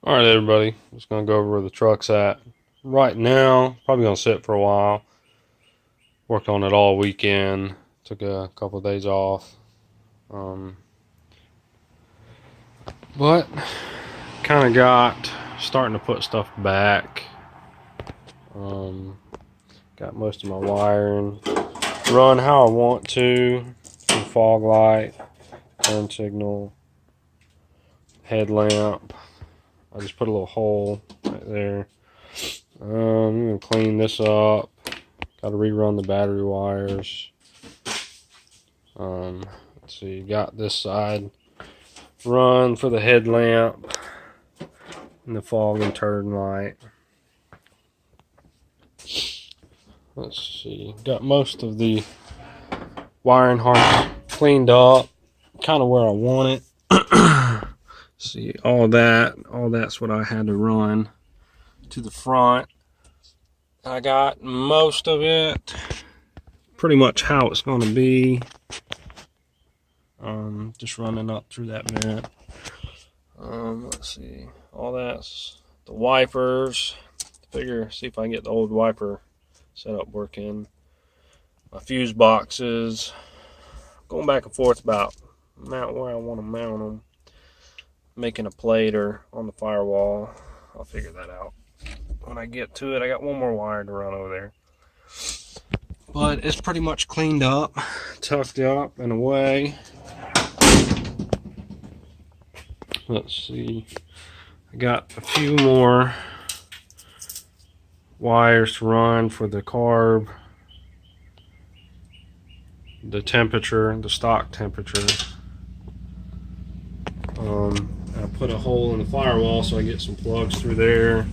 Alright everybody, just going to go over where the truck's at. Right now, probably going to sit for a while. Worked on it all weekend. Took a couple of days off. Um, but, kind of got starting to put stuff back. Got most of my wiring. Run how I want to. Some fog light, turn signal, headlamp. I just put a little hole right there. I'm going to clean this up. Got to rerun the battery wires. Let's see, got this side run for the headlamp and the fog and turn light. Let's see, got most of the wiring harness cleaned up, kind of where I want it. See, all that's what I had to run to the front. I got most of it pretty much how it's going to be. Just running up through that vent. Let's see, all that's the wipers. See if I can get the old wiper setup working. My fuse boxes. Going back and forth about mount where I want to mount them. Making a plate or on the firewall. I'll figure that out when I get to it. I got one more wire to run over there. But it's pretty much cleaned up, tucked up and away. Let's see. I got a few more wires to run for the carb, the temperature, the stock temperature. I put a hole in the firewall so I get some plugs through there.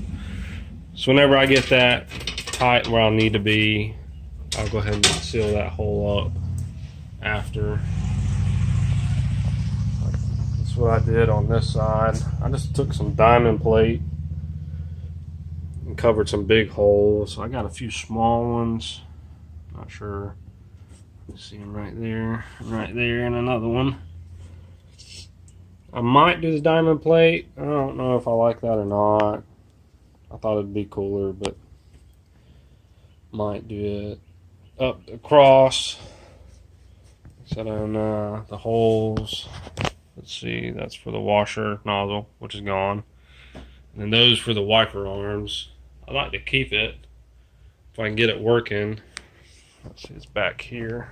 So whenever I get that tight where I need to be, I'll go ahead and seal that hole up after. That's what I did on this side. I just took some diamond plate and covered some big holes. I got a few small ones. Not sure. You see them right there, and another one. I might do the diamond plate. I don't know if I like that or not. I thought it'd be cooler, but might do it. Up across. Set on the holes. Let's see, that's for the washer nozzle, which is gone. And then those for the wiper arms. I like to keep it if I can get it working. Let's see, it's back here.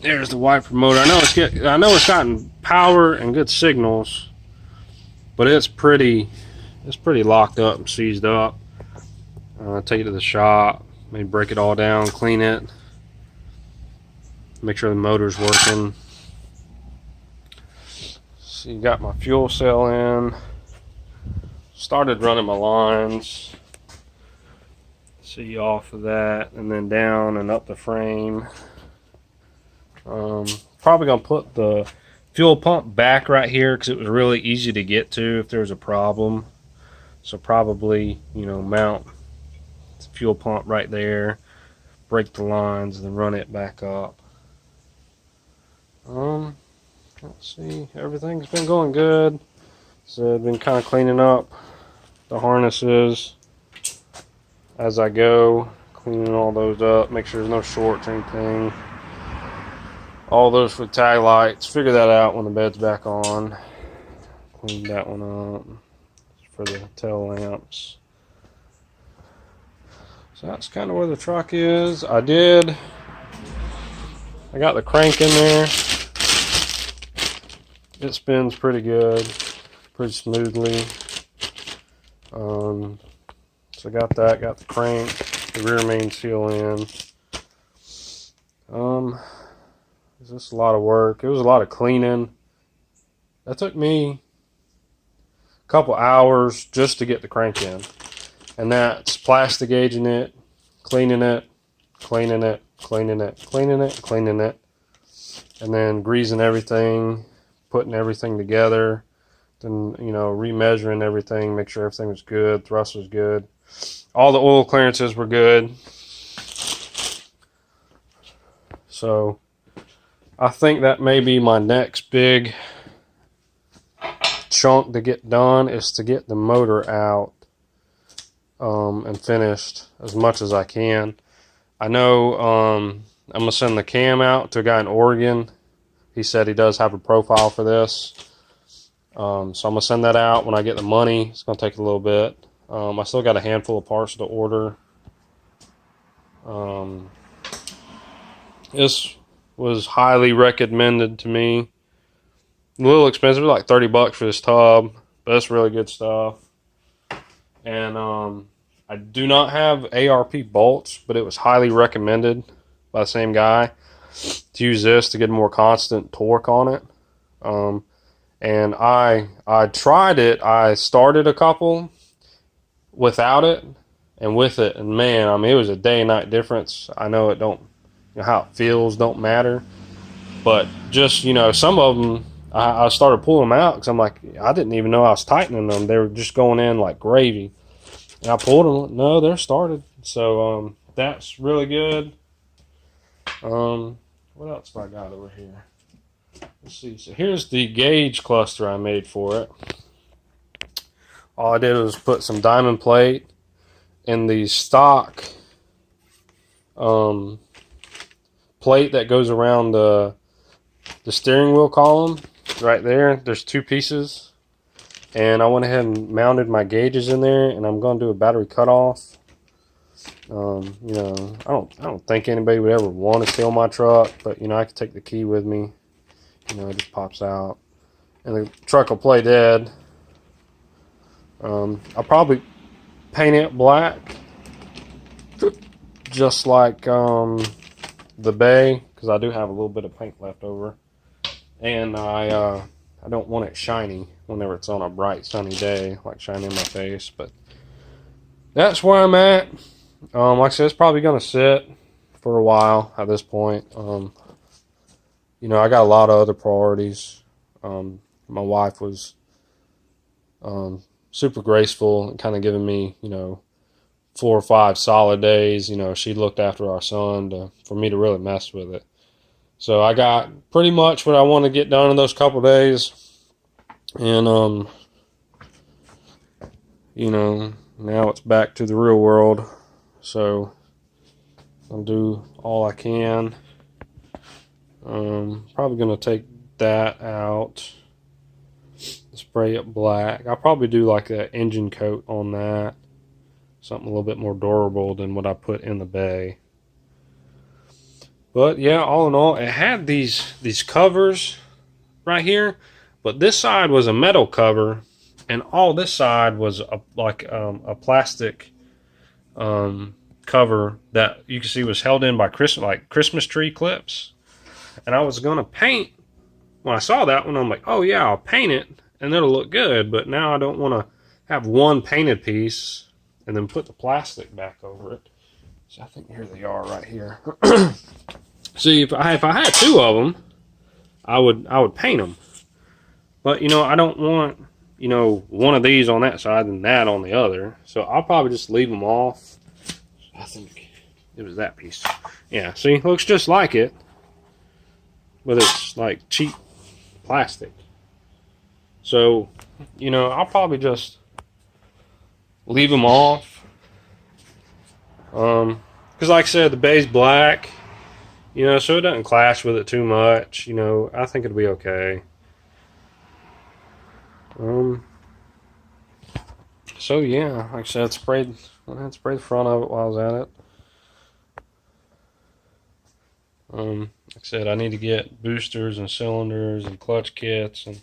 There's the wiper motor. I know it's gotten power and good signals, but it's pretty locked up and seized up. Take it to the shop, maybe break it all down, clean it, make sure the motor's working. So you got my fuel cell in. Started running my lines. See off of that, and then down and up the frame. Probably gonna put the fuel pump back right here because it was really easy to get to if there was a problem. So probably, mount the fuel pump right there, break the lines, and then run it back up. Let's see, everything's been going good. So I've been kind of cleaning up the harnesses as I go, cleaning all those up, make sure there's no shorts or anything. All those for tag lights, figure that out when the bed's back on. Clean that one up for the tail lamps. So that's kind of where the truck is. I got the crank in there. It spins pretty good, pretty smoothly. So I got that, got the crank, the rear main seal in. It's just a lot of work. It was a lot of cleaning. That took me a couple hours just to get the crank in. And that's plastic gauging it, cleaning it, cleaning it, cleaning it, cleaning it, cleaning it, and then greasing everything, putting everything together, then, remeasuring everything, make sure everything was good, thrust was good. All the oil clearances were good. So I think that may be my next big chunk to get done is to get the motor out and finished as much as I can. I know I'm going to send the cam out to a guy in Oregon. He said he does have a profile for this. So I'm going to send that out when I get the money. It's going to take a little bit. I still got a handful of parts to order. This was highly recommended to me. A little expensive, like $30 for this tub, but it's really good stuff. And I do not have ARP bolts, but it was highly recommended by the same guy to use this to get more constant torque on it. And I tried it. I started a couple without it and with it, and man, I mean, it was a day and night difference. I know it don't, you know, how it feels don't matter, but just, you know, some of them I started pulling them out because I'm like, I didn't even know I was tightening them. They were just going in like gravy, and I pulled them. No, they're started. So that's really good. What else have I got over here? Let's see. So here's the gauge cluster I made for it. All I did was put some diamond plate in the stock plate that goes around the steering wheel column right there. There's two pieces, and I went ahead and mounted my gauges in there, and I'm going to do a battery cutoff. You know, I don't think anybody would ever want to steal my truck, but you know, I could take the key with me. You know, it just pops out, and the truck will play dead. I'll probably paint it black, just like the bay, because I do have a little bit of paint left over, and I don't want it shiny whenever it's on a bright sunny day, like shining in my face. But that's where I'm at. Like I said, it's probably gonna sit for a while at this point. You know, I got a lot of other priorities. My wife was super graceful and kind of giving me, you know, 4 or 5 solid days. You know, she looked after our son for me to really mess with it. So I got pretty much what I want to get done in those couple days. And, you know, now it's back to the real world. So I'll do all I can. Probably going to take that out, spray it black. I'll probably do like an engine coat on that, something a little bit more durable than what I put in the bay. But yeah, all in all, it had these covers right here, but this side was a metal cover, and all this side was a plastic cover that you can see was held in by Christmas tree clips. And I was gonna paint, when I saw that one, I'm like, oh yeah, I'll paint it and it'll look good. But now I don't want to have one painted piece and then put the plastic back over it. So I think here they are right here. See, if I had 2 of them, I would paint them. But you know, I don't want, you know, one of these on that side and that on the other. So I'll probably just leave them off. I think it was that piece. Yeah, see, looks just like it, but it's like cheap plastic. So, you know, I'll probably just leave them off. Because like I said, the bay's black, you know, so it doesn't clash with it too much. You know, I think it'll be okay. So yeah, like I said, I had sprayed the front of it while I was at it. Like I said, I need to get boosters and cylinders and clutch kits and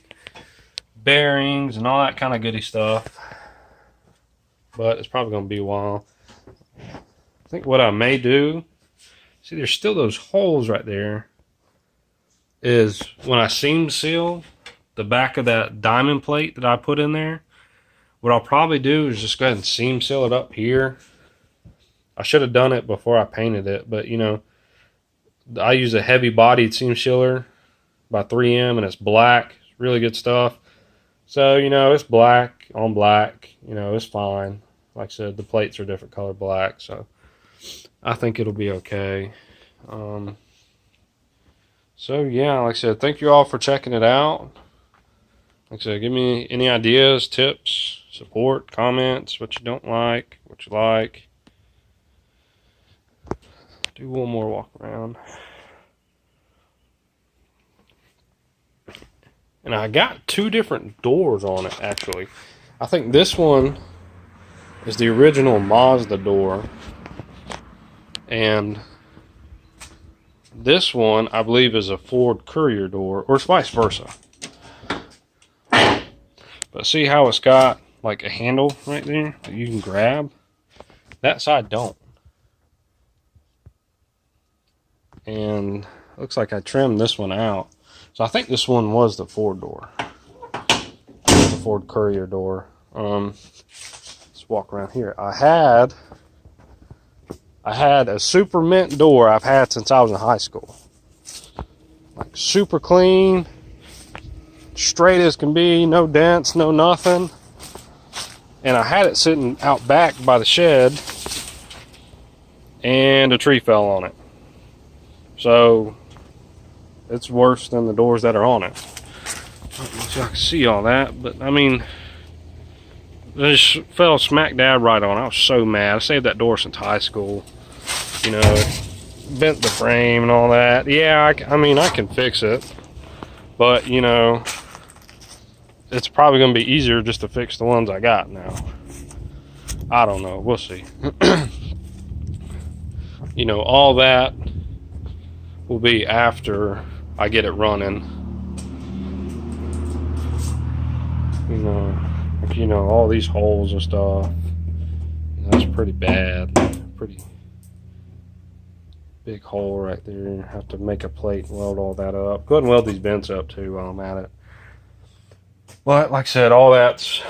bearings and all that kind of goody stuff. But it's probably going to be a while. I think what I may do, see, there's still those holes right there, is when I seam seal the back of that diamond plate that I put in there, what I'll probably do is just go ahead and seam seal it up here. I should have done it before I painted it, but you know, I use a heavy bodied seam sealer by 3M, and it's black. It's really good stuff. So, you know, it's black on black. You know, it's fine. Like I said, the plates are different color black, so I think it'll be okay. So, yeah, like I said, thank you all for checking it out. Like I said, give me any ideas, tips, support, comments, what you don't like, what you like. Do one more walk around. And I got two different doors on it, actually. I think this one is the original Mazda door. And this one, I believe, is a Ford Courier door, or it's vice versa. But see how it's got like a handle right there that you can grab? That side don't. And looks like I trimmed this one out. So I think this one was the Ford door. The Ford Courier door. Let's walk around here. I had a super mint door I've had since I was in high school. Like super clean, straight as can be, no dents, no nothing. And I had it sitting out back by the shed, and a tree fell on it. So it's worse than the doors that are on it. I don't know if y'all can see all that, but I mean, it just fell smack dab right on. I was so mad. I saved that door since high school. You know, it bent the frame and all that. Yeah, I mean, I can fix it, but you know, it's probably going to be easier just to fix the ones I got now. I don't know. We'll see. You know, all that will be after I get it running. You know, all these holes and stuff. That's pretty bad. Pretty big hole right there. Have to make a plate and weld all that up. Go ahead and weld these vents up too while I'm at it. But like I said, all that's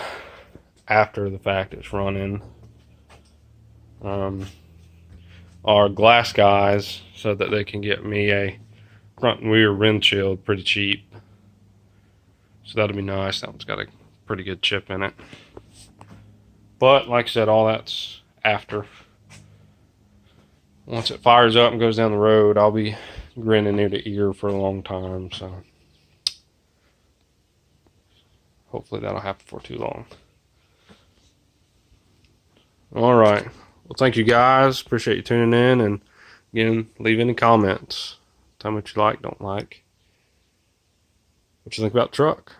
after the fact it's running. Our glass guys said that they can get me a front and rear windshield pretty cheap. So that'll be nice. That one's got a pretty good chip in it. But like I said, all that's after. Once it fires up and goes down the road, I'll be grinning ear to ear for a long time. So hopefully that'll happen for too long. All right. Well, thank you guys. Appreciate you tuning in. And again, leave any comments. Tell me what you like, don't like. What you think about the truck.